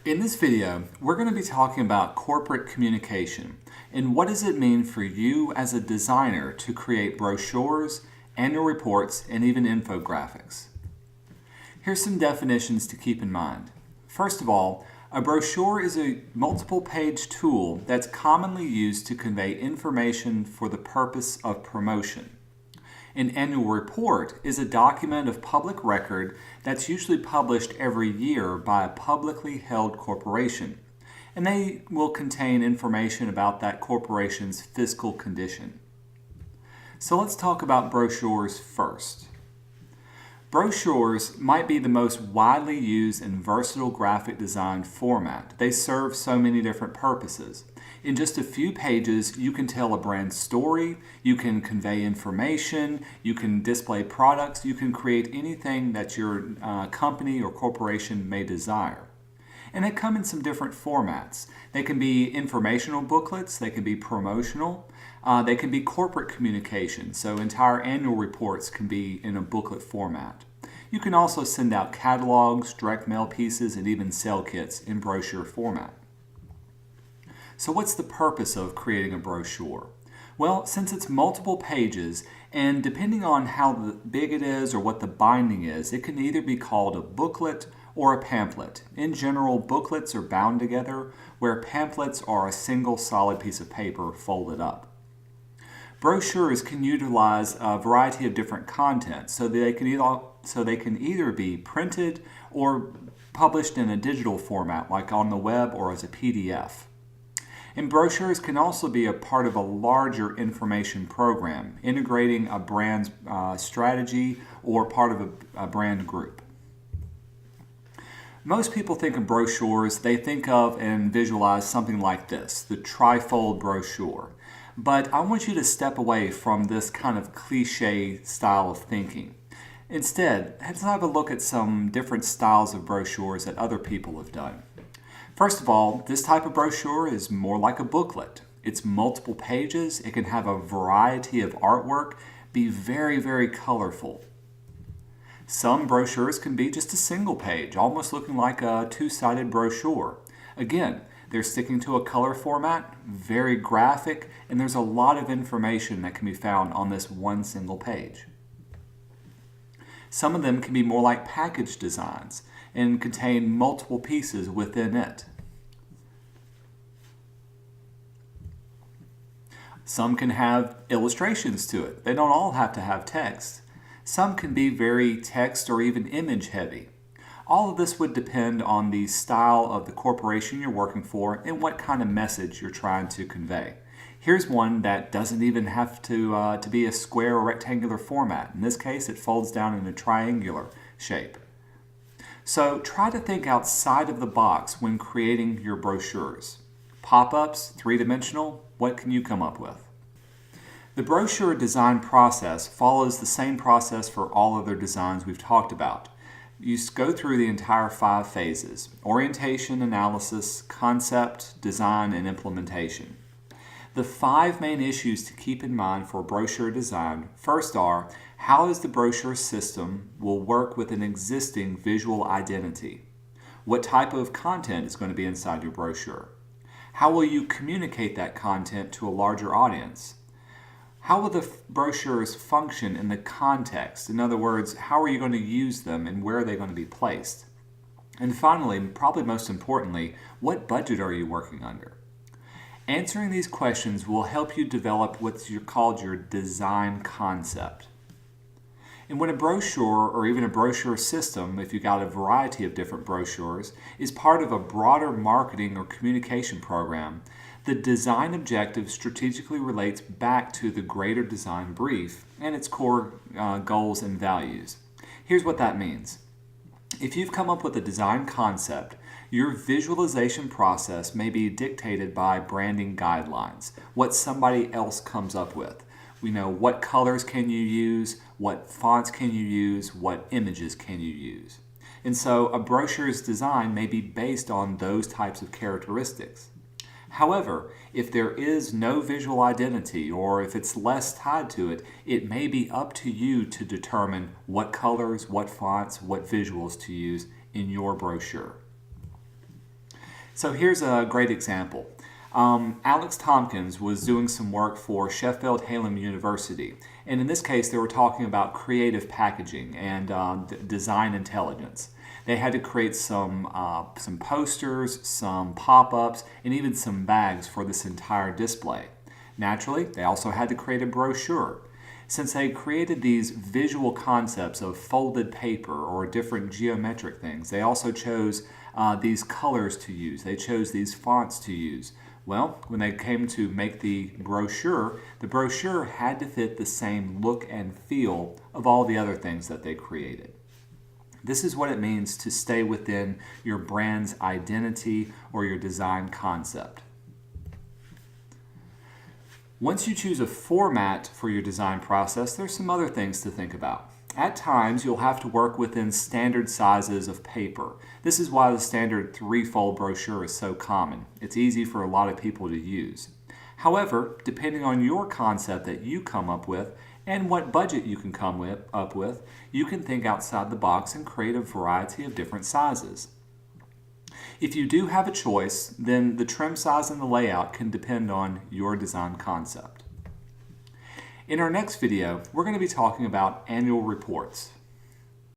In this video, we're going to be talking about corporate communication and what does it mean for you as a designer to create brochures, annual reports, and even infographics. Here's some definitions to keep in mind. First of all, a brochure is a multiple-page tool that's commonly used to convey information for the purpose of promotion. An annual report is a document of public record that's usually published every year by a publicly held corporation, and they will contain information about that corporation's fiscal condition. So let's talk about brochures first. Brochures might be the most widely used and versatile graphic design format. They serve so many different purposes. In just a few pages, you can tell a brand story, you can convey information, you can display products, you can create anything that your company or corporation may desire. And they come in some different formats. They can be informational booklets, they can be promotional, they can be corporate communication, so entire annual reports can be in a booklet format. You can also send out catalogs, direct mail pieces, and even sale kits in brochure format. So what's the purpose of creating a brochure? Well, since it's multiple pages, and depending on how big it is or what the binding is, it can either be called a booklet or a pamphlet. In general, booklets are bound together, where pamphlets are a single solid piece of paper folded up. Brochures can utilize a variety of different content, so they can either be printed or published in a digital format, like on the web or as a PDF. And brochures can also be a part of a larger information program, integrating a brand's strategy or part of a brand group. Most people think of brochures, they think of and visualize something like this, the trifold brochure. But I want you to step away from this kind of cliche style of thinking. Instead, let's have a look at some different styles of brochures that other people have done. First of all, this type of brochure is more like a booklet. It's multiple pages, it can have a variety of artwork, be very, very colorful. Some brochures can be just a single page, almost looking like a two-sided brochure. Again, they're sticking to a color format, very graphic, and there's a lot of information that can be found on this one single page. Some of them can be more like package designs and contain multiple pieces within it. Some can have illustrations to it. They don't all have to have text. Some can be very text or even image heavy. All of this would depend on the style of the corporation you're working for and what kind of message you're trying to convey. Here's one that doesn't even have to be a square or rectangular format. In this case, it folds down in a triangular shape. So try to think outside of the box when creating your brochures. Pop-ups, three-dimensional, what can you come up with? The brochure design process follows the same process for all other designs we've talked about. You go through the entire 5 phases: orientation, analysis, concept, design, and implementation. The 5 main issues to keep in mind for brochure design first are: how is the brochure system will work with an existing visual identity? What type of content is going to be inside your brochure? How will you communicate that content to a larger audience? How will the brochures function in the context? In other words, how are you going to use them and where are they going to be placed? And finally, probably most importantly, what budget are you working under? Answering these questions will help you develop what's called your design concept. And when a brochure or even a brochure system, if you've got a variety of different brochures, is part of a broader marketing or communication program, the design objective strategically relates back to the greater design brief and its core goals and values. Here's what that means. If you've come up with a design concept, your visualization process may be dictated by branding guidelines, what somebody else comes up with. We know what colors can you use, what fonts can you use, what images can you use. And so a brochure's design may be based on those types of characteristics. However, if there is no visual identity or if it's less tied to it, it may be up to you to determine what colors, what fonts, what visuals to use in your brochure. So here's a great example. Alex Tompkins was doing some work for Sheffield Hallam University, and in this case they were talking about creative packaging and design intelligence. They had to create some posters, some pop-ups, and even some bags for this entire display. Naturally, they also had to create a brochure. Since they created these visual concepts of folded paper or different geometric things, they also chose these colors to use. They chose these fonts to use. Well, when they came to make the brochure had to fit the same look and feel of all the other things that they created. This is what it means to stay within your brand's identity or your design concept. Once you choose a format for your design process, there's some other things to think about. At times, you'll have to work within standard sizes of paper. This is why the standard 3-fold brochure is so common. It's easy for a lot of people to use. However, depending on your concept that you come up with and what budget you can come up with, you can think outside the box and create a variety of different sizes. If you do have a choice, then the trim size and the layout can depend on your design concept. In our next video, we're going to be talking about annual reports.